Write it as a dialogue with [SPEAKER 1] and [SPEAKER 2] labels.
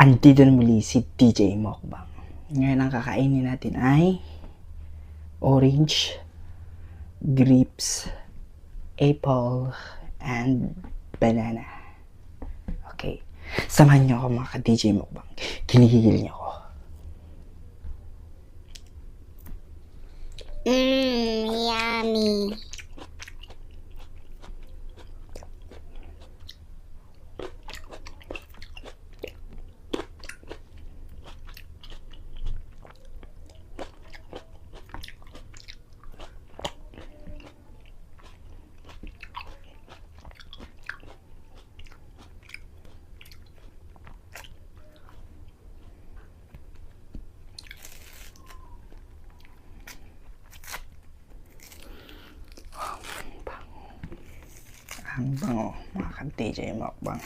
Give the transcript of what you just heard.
[SPEAKER 1] Andito na muli si DJ Mukbang. Ngayon ang kakainin natin ay orange, grapes, apple, and banana. Okay. Samahan niyo ako mga ka-DJ Mukbang. Kinikigil niyo ako.
[SPEAKER 2] Yummy.
[SPEAKER 1] Ang bango mga ka-DJ Mukbang.